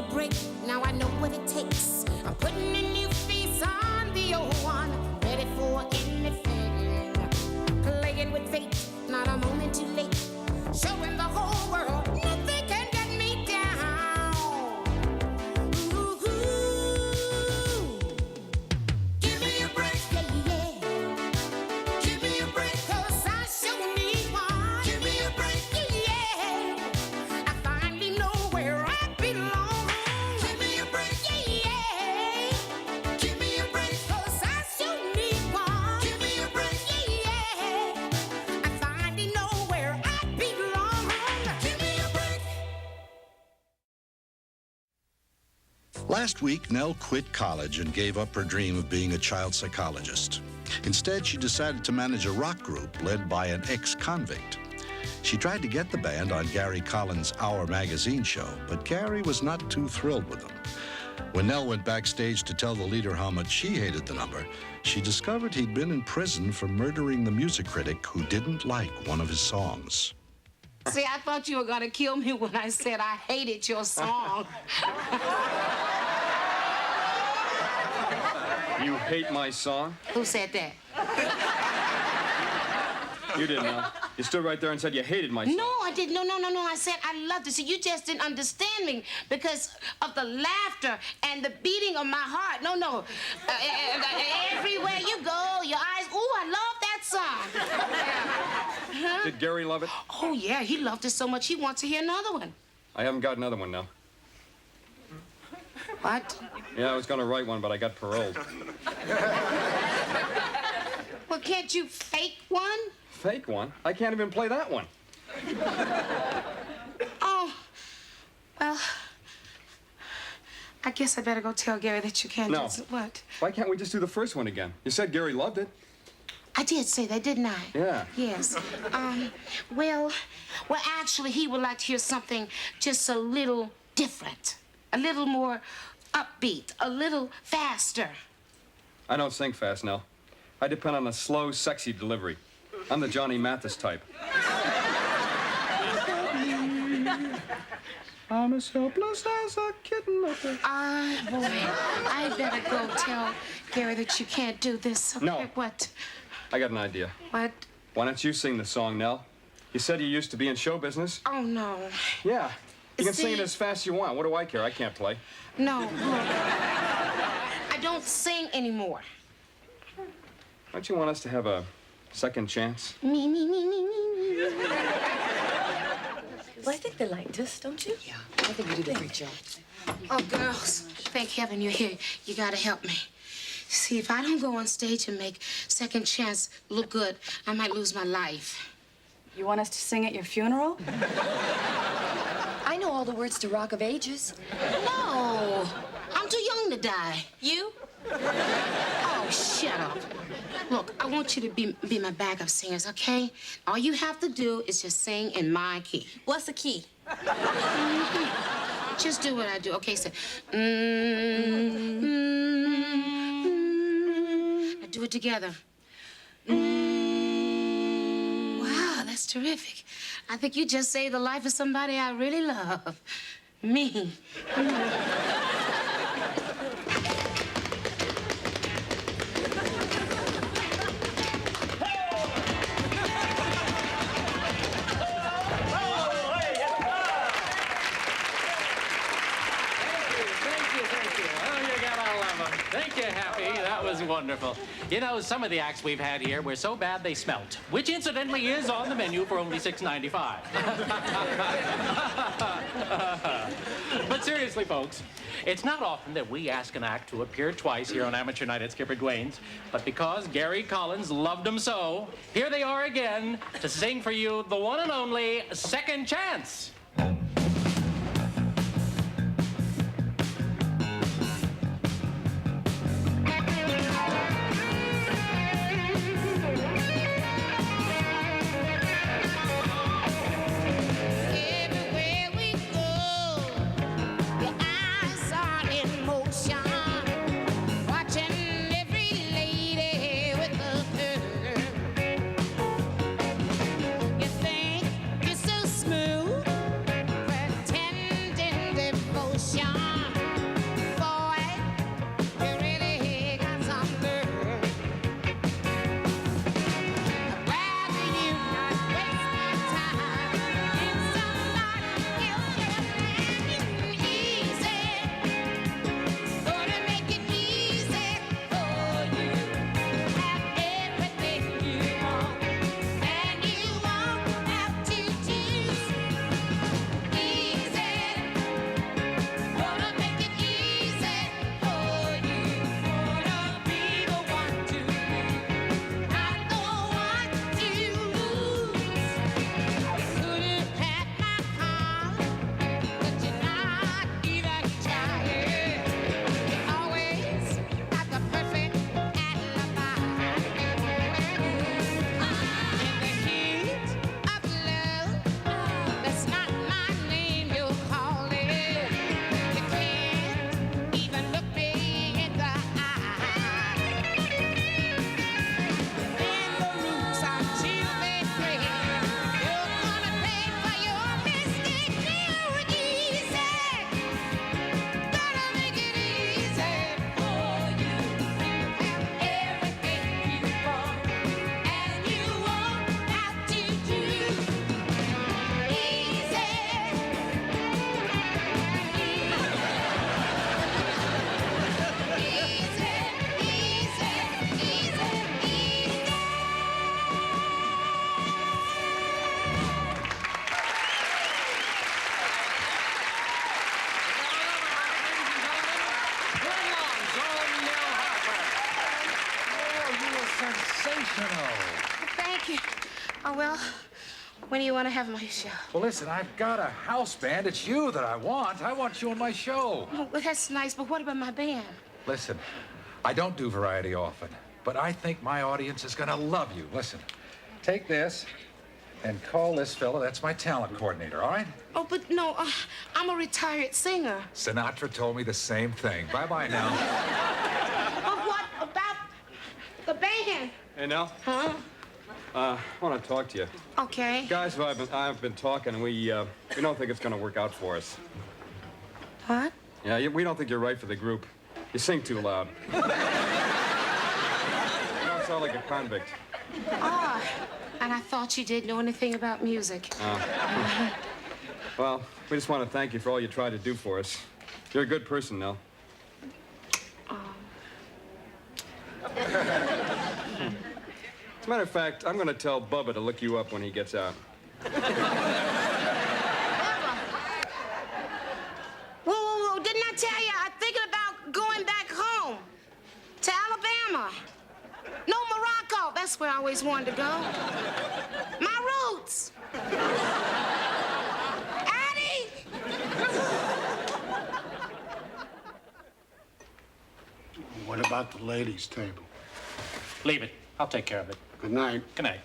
a break, now I know what it takes. I'm putting a new face on the old one, ready for anything. Playing with fate, not a moment too late. Showing the whole world nothing can get me down. Ooh, give me a break, yeah, yeah. Give me a break, 'cause I sure need one. Give me a break, yeah. I finally know where I belong. Give me a break, yeah. Give me a break, 'cause I sure need one. Give me a break, yeah. I finally know where I belong. Give me a break. Last week, Nell quit college and gave up her dream of being a child psychologist. Instead, she decided to manage a rock group led by an ex-convict. She tried to get the band on Gary Collins' Our Magazine show, but Gary was not too thrilled with them. When Nell went backstage to tell the leader how much she hated the number, she discovered he'd been in prison for murdering the music critic who didn't like one of his songs. See, I thought you were gonna kill me when I said I hated your song. You hate my song? Who said that? You didn't know. You stood right there and said you hated my song. No, I didn't. No. I said I loved it. See, you just didn't understand me because of the laughter and the beating of my heart. No. Everywhere you go, your eyes, ooh, I love that song. Huh? Did Gary love it? Oh, yeah, he loved it so much he wants to hear another one. I haven't got another one now. What? Yeah, I was going to write one, but I got paroled. Well, can't you fake one? Fake one? I can't even play that one. Oh, well, I guess I better go tell Gary that you can't. No. Just, what? Why can't we just do the first one again? You said Gary loved it. I did say that, didn't I? Yeah. Yes. Well, actually, he would like to hear something just a little different, a little more upbeat, a little faster. I don't sing fast, Nell. I depend on a slow, sexy delivery. I'm the Johnny Mathis type. I'm as helpless as a kitten. Boy, I better go tell Gary that you can't do this. Okay? No. What? I got an idea. What? Why don't you sing the song, Nell? You said you used to be in show business. Oh, no. Yeah. You can See- sing it as fast as you want. What do I care? I can't play. No, look. I don't sing anymore. Don't you want us to have a second chance? Me. Well, I think they liked us, don't you? Yeah, I think you did a great job. Oh, girls, thank heaven you're here. You gotta help me. See, if I don't go on stage and make Second Chance look good, I might lose my life. You want us to sing at your funeral? I know all the words to Rock of Ages. No, I'm too young to die. You? Oh, shut up. Look, I want you to be my backup singers, okay? All you have to do is just sing in my key. What's the key? Just do what I do. Okay, so. Now do it together. Wow, that's terrific. I think you just saved the life of somebody I really love. Me. Thank you, Happy. That was wonderful. You know, some of the acts we've had here were so bad they smelt, which incidentally is on the menu for only $6.95. But seriously, folks, it's not often that we ask an act to appear twice here on Amateur Night at Skipper Dwayne's, but because Gary Collins loved them so, here they are again to sing for you the one and only Second Chance. You think you're so smooth? Oh, well, when do you want to have my show? Well, listen, I've got a house band. It's you that I want. I want you on my show. Oh, well, that's nice, but what about my band? Listen, I don't do variety often, but I think my audience is gonna love you. Listen, take this and call this fella. That's my talent coordinator, all right? Oh, but no, I'm a retired singer. Sinatra told me the same thing. Bye-bye now. But what about the band? Hey, Nell. Huh? I want to talk to you. Okay. Guys, I've been talking, and we don't think it's going to work out for us. What? Yeah, we don't think you're right for the group. You sing too loud. You don't sound like a convict. Ah, and I thought you didn't know anything about music. Well, we just want to thank you for all you tried to do for us. You're a good person, Nell. As a matter of fact, I'm going to tell Bubba to look you up when he gets out. Whoa, didn't I tell you I'm thinking about going back home to Alabama? No, Morocco. That's where I always wanted to go. My roots. Addie! What about the ladies' table? Leave it. I'll take care of it. Good night. Good night.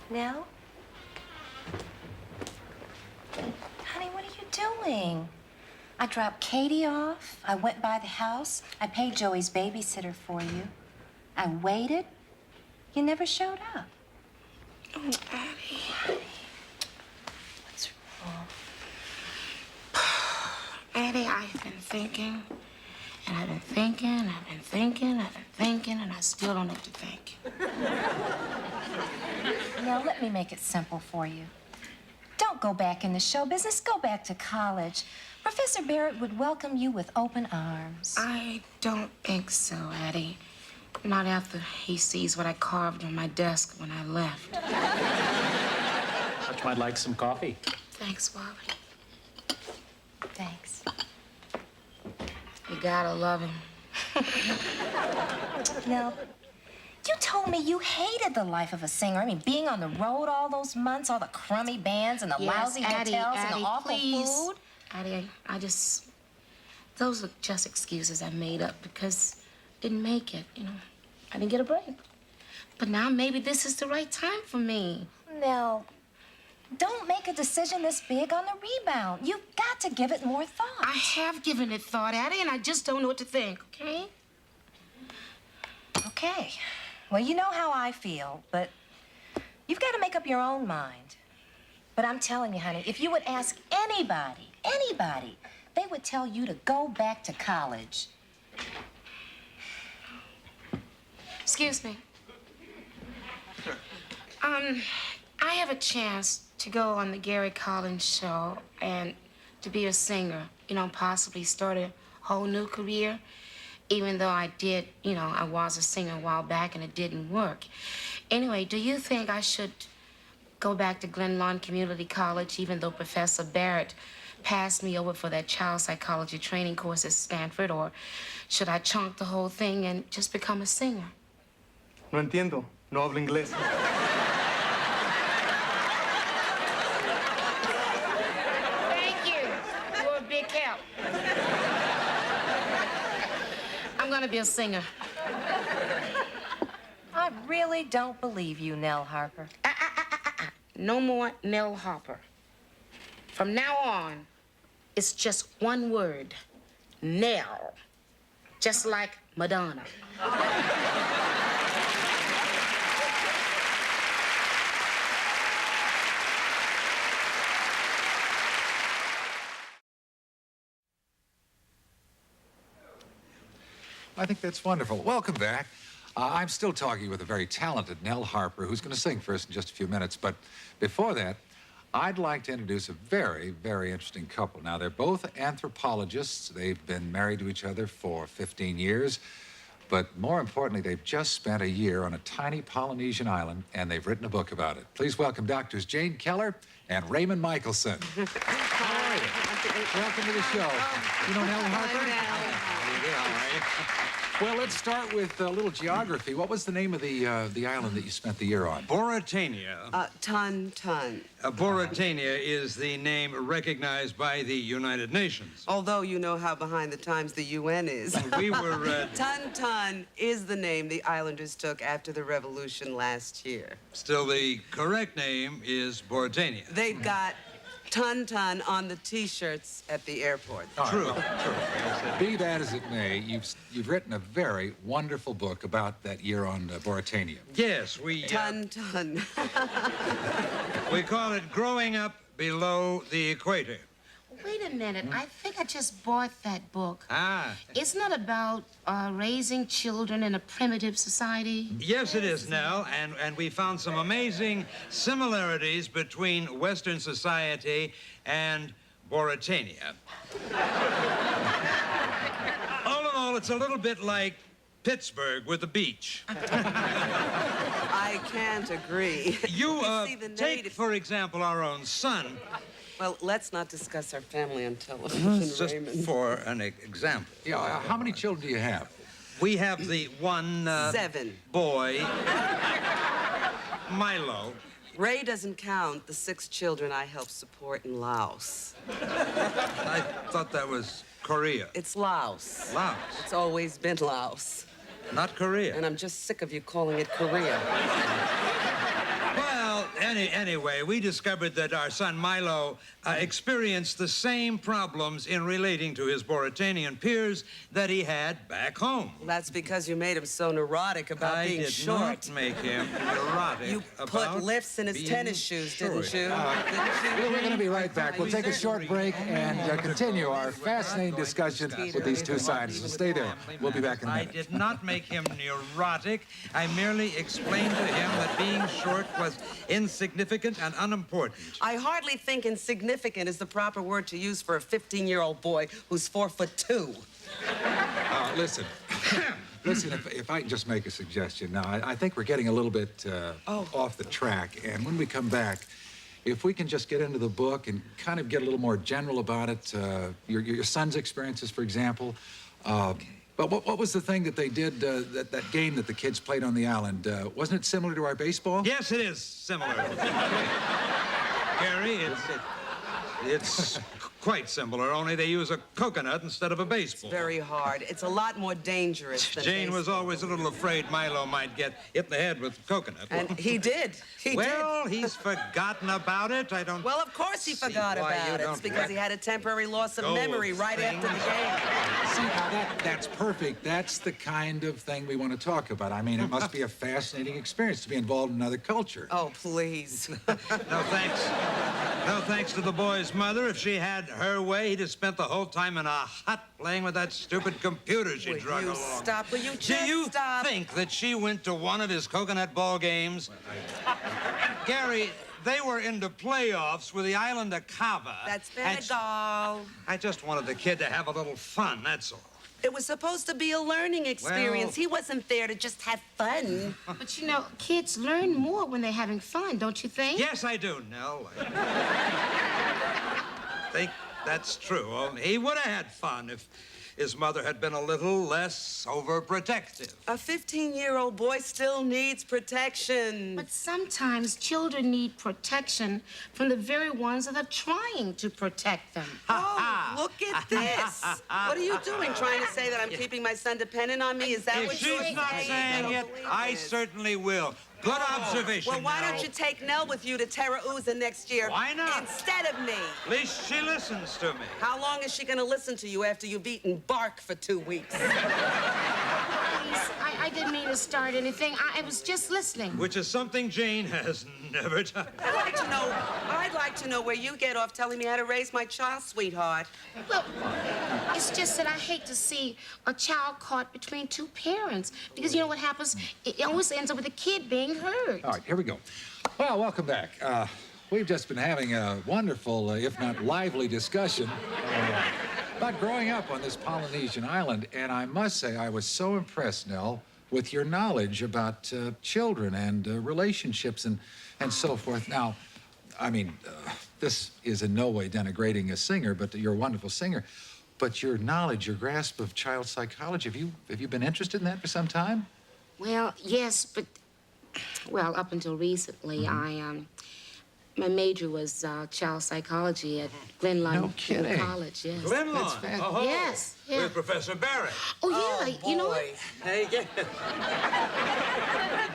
Nell? Honey, what are you doing? I dropped Katie off. I went by the house. I paid Joey's babysitter for you. I waited. You never showed up. Oh, Addie. What's wrong? Addie, I've been thinking, and I've been thinking, I've been thinking, I've been thinking, and I still don't know what to think. Now, let me make it simple for you. Don't go back in the show business. Go back to college. Professor Barrett would welcome you with open arms. I don't think so, Addie. Not after he sees what I carved on my desk when I left. Thought you might like some coffee. Thanks, Wally. Thanks. You gotta love him. Now, you told me you hated the life of a singer. I mean, being on the road all those months, all the crummy bands and the lousy Addie, hotels and Addie, the awful please. food. Addie, I just... Those are just excuses I made up because I didn't make it, you know. I didn't get a break. But now maybe this is the right time for me. Now, don't make a decision this big on the rebound. You've got to give it more thought. I have given it thought, Addie, and I just don't know what to think, okay? Okay. Well, you know how I feel, but you've got to make up your own mind. But I'm telling you, honey, if you would ask anybody, they would tell you to go back to college. Excuse me. I have a chance to go on the Gary Collins show and to be a singer, you know, possibly start a whole new career. Even though I did, you know, I was a singer a while back and it didn't work. Anyway, do you think I should go back to Glen Lawn Community College even though Professor Barrett passed me over for that child psychology training course at Stanford, or should I chunk the whole thing and just become a singer? No entiendo. No hablo inglés. Thank you. You were a big help. I'm gonna be a singer. I really don't believe you, Nell Harper. No more Nell Harper. From now on, it's just one word. Nell. Just like Madonna. I think that's wonderful. Welcome back. I'm still talking with a very talented Nell Harper, who's going to sing for us in just a few minutes. But before that, I'd like to introduce a very, very interesting couple. Now, they're both anthropologists. They've been married to each other for 15 years. But more importantly, they've just spent a year on a tiny Polynesian island, and they've written a book about it. Please welcome Doctors Jane Keller and Raymond Michelson. How are you? Welcome to the show. You know Nell Harper? How are you? Well, let's start with a little geography. What was the name of the island that you spent the year on? Boratania. Ton. Boratania is the name recognized by the United Nations. Although you know how behind the times the UN is. We were... Ton is the name the islanders took after the revolution last year. Still, the correct name is Boratania. They've got Ton on the T-shirts at the airport. True. Be that as it may, you've written a very wonderful book about that year on Boratania. Yes, we... Ton. We call it Growing Up Below the Equator. Wait a minute. I think I just bought that book. Ah. Isn't it about raising children in a primitive society? Yes, it is, Nell, and we found some amazing similarities between Western society and Boratania. All in all, it's a little bit like Pittsburgh with the beach. I can't agree. You, see, the take, native... for example, our own son. Well, let's not discuss our family on television, Just Raymond. for an example. Yeah, how many children do you have? We have the one... 7. Boy, Milo. Ray doesn't count the 6 children I helped support in Laos. I thought that was Korea. It's Laos. Laos. It's always been Laos. Not Korea. And I'm just sick of you calling it Korea. Well, anyway, we discovered that our son Milo experienced the same problems in relating to his Boratanian peers that he had back home. That's because you made him so neurotic about being short. I did not make him neurotic. You about put lifts in his being tennis shoes, short. didn't you? Well, we're going to be right back. We'll take a short break and continue our fascinating discussion with these two scientists. Stay there. We'll be back in a minute. I did not make him neurotic. I merely explained to him that being short was insignificant and unimportant. I hardly think insignificant is the proper word to use for a 15-year-old boy who's 4'2". Listen. Listen, if I can just make a suggestion. Now, I think we're getting a little bit off the track. And when we come back, if we can just get into the book and kind of get a little more general about it, your son's experiences, for example. But what was the thing that they did, that game that the kids played on the island? Wasn't it similar to our baseball? Yes, it is similar. Gary, it's quite similar, only they use a coconut instead of a baseball. Very hard. It's a lot more dangerous than Jane was baseball. always a little afraid Milo might get hit in the head with a coconut. And he did. Well, he's forgotten about it. I don't... Well, of course he forgot why you about it. don't It's because he had a temporary loss of memory right after the game. See, now that's perfect. That's the kind of thing we want to talk about. I mean, it must be a fascinating experience to be involved in another culture. Oh, please. No thanks. No thanks to the boy's mother. If she had her way, he'd have spent the whole time in a hut playing with that stupid computer she drug Will you along. stop? Will you just Do you stop? think that she went to one of his coconut ball games? Gary, they were in the playoffs with the island of Cava. That's and Senegal. I just wanted the kid to have a little fun, that's all. It was supposed to be a learning experience. Well- He wasn't there to just have fun. But you know, kids learn more when they're having fun, don't you think? Yes, I do, Nell. I think that's true. Only he would have had fun if his mother had been a little less overprotective. A 15-year-old boy still needs protection. But sometimes children need protection from the very ones that are trying to protect them. Oh, look at this. What are you doing? Trying to say that I'm keeping my son dependent on me? Is that If what you're she's not saying it, I certainly will. Good observation, Well, why Nell. don't you take Nell with you to Terra Uza next year? Why not? Instead of me. At least she listens to me. How long is she going to listen to you after you've eaten bark for 2 weeks? Please, I didn't mean to start anything. I was just listening. Which is something Jane has never done. I'd like to know where you get off telling me how to raise my child, sweetheart. Well, it's just that I hate to see a child caught between two parents. Because you know what happens? It always ends up with a kid being hurt. All right, here we go. Well, welcome back. We've just been having a wonderful, if not lively, discussion about growing up on this Polynesian island, and I must say I was so impressed, Nell, with your knowledge about children and relationships and so forth. Now, I mean, this is in no way denigrating a singer, but you're a wonderful singer. But your knowledge, your grasp of child psychology, have you been interested in that for some time? Well, yes, but, well, up until recently, my major was child psychology at Glen No kidding. College, yes. Glenlawn? Oh, Yes, yeah. With Professor Barrett. Oh, yeah, you know what? Hey, yeah.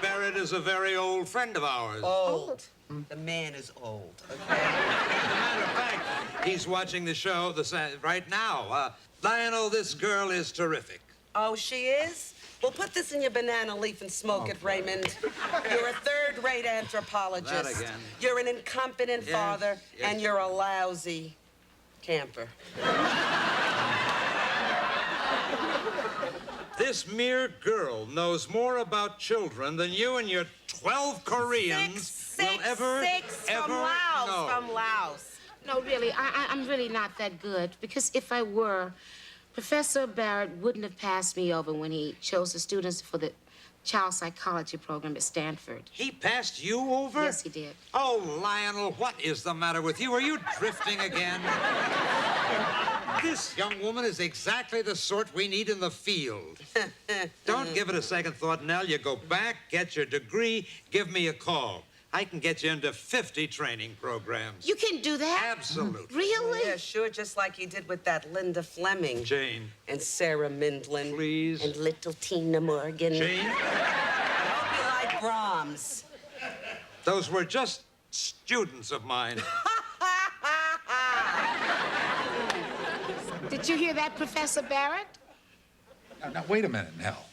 Barrett is a very old friend of ours. Old. The man is old, okay? As a matter of fact, he's watching the show right now. Lionel, this girl is terrific. Oh, she is? Well, put this in your banana leaf and smoke it, Raymond. You're a third-rate anthropologist. That again. You're an incompetent father, yes. and you're a lousy camper. This mere girl knows more about children than you and your 12 Koreans will ever from Laos, know. from Laos. No, really, I'm really not that good. Because if I were, Professor Barrett wouldn't have passed me over when he chose the students for the child psychology program at Stanford. He passed you over? Yes, he did. Oh, Lionel, what is the matter with you? Are you drifting again? This young woman is exactly the sort we need in the field. Don't give it a second thought, Nell. You go back, get your degree, give me a call. I can get you into 50 training programs. You can do that? Absolutely. Really? Yeah, sure, just like you did with that Linda Fleming. Jane. And Sarah Mindlin. Please. And little Tina Morgan. Jane? I hope you like Brahms. Those were just students of mine. Did you hear that, Professor Barrett? Now, wait a minute, Nell.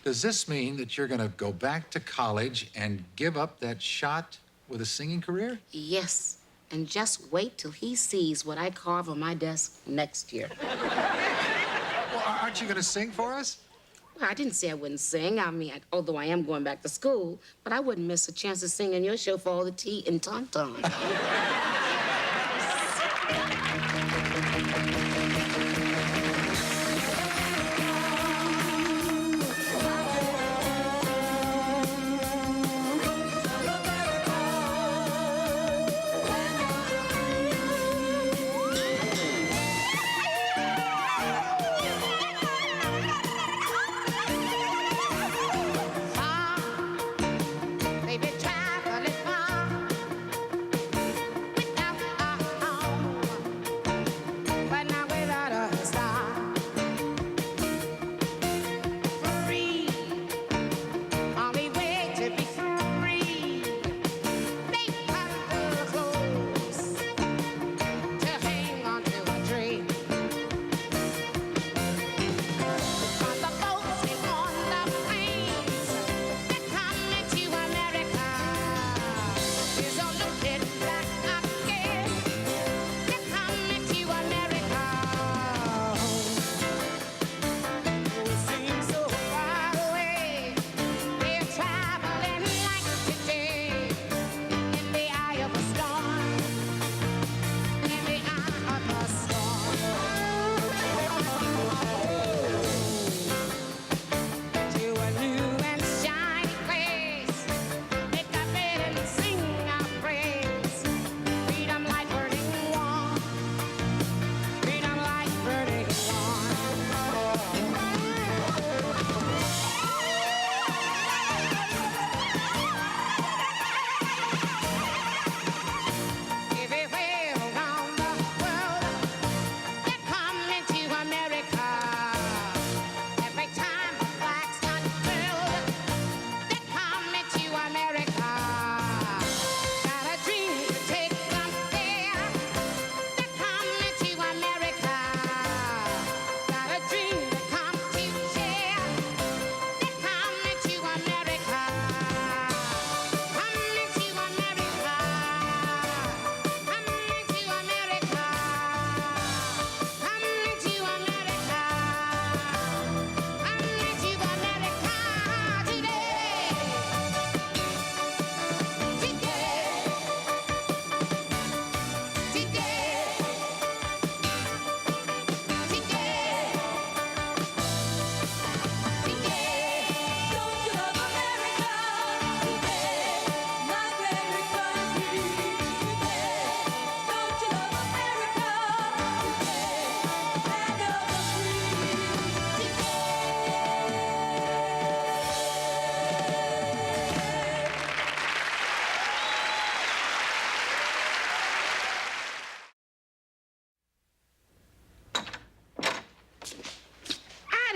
Does this mean that you're going to go back to college and give up that shot with a singing career? Yes. And just wait till he sees what I carve on my desk next year. Well, aren't you going to sing for us? Well, I didn't say I wouldn't sing. I mean, although I am going back to school, but I wouldn't miss a chance to sing in your show for all the tea and tauntaun. Baby, traveling far without a home. But now with a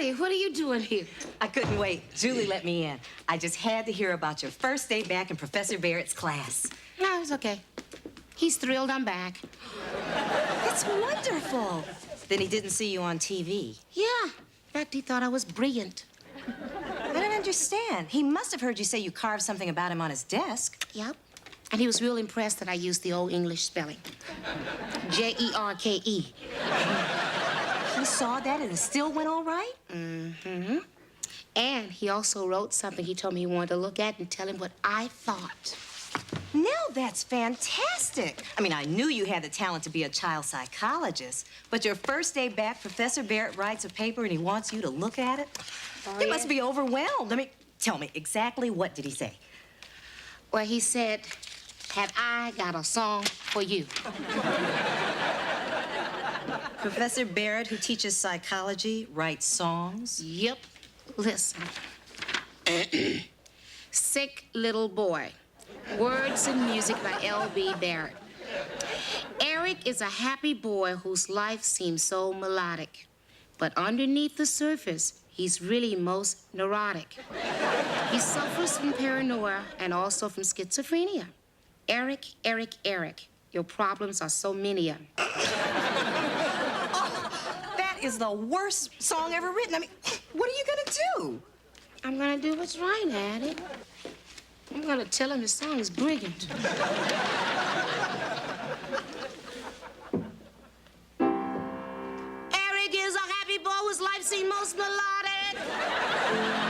Addie, what are you doing here? I couldn't wait. Julie let me in. I just had to hear about your first day back in Professor Barrett's class. No, it's okay. He's thrilled I'm back. That's wonderful. Then he didn't see you on TV. Yeah. In fact, he thought I was brilliant. I don't understand. He must have heard you say you carved something about him on his desk. Yep. And he was real impressed that I used the old English spelling. Jerke. He saw that and it still went all right? Mm-hmm. And he also wrote something he told me he wanted to look at and tell him what I thought. Now that's fantastic. I mean, I knew you had the talent to be a child psychologist, but your first day back, Professor Barrett writes a paper and he wants you to look at it? Oh, He yeah? must be overwhelmed. I mean, tell me, exactly what did he say? Well, he said, "Have I got a song for you?" Professor Barrett, who teaches psychology, writes songs? Yep. Listen. Sick Little Boy. Words and music by L.B. Barrett. Eric is a happy boy whose life seems so melodic. But underneath the surface, he's really most neurotic. He suffers from paranoia and also from schizophrenia. Eric, Eric, Eric, your problems are so many. That is the worst song ever written. I mean, what are you gonna do? I'm gonna do what's right, Addie. I'm gonna tell him his song is brilliant. Eric is a happy boy whose life seems most melodic.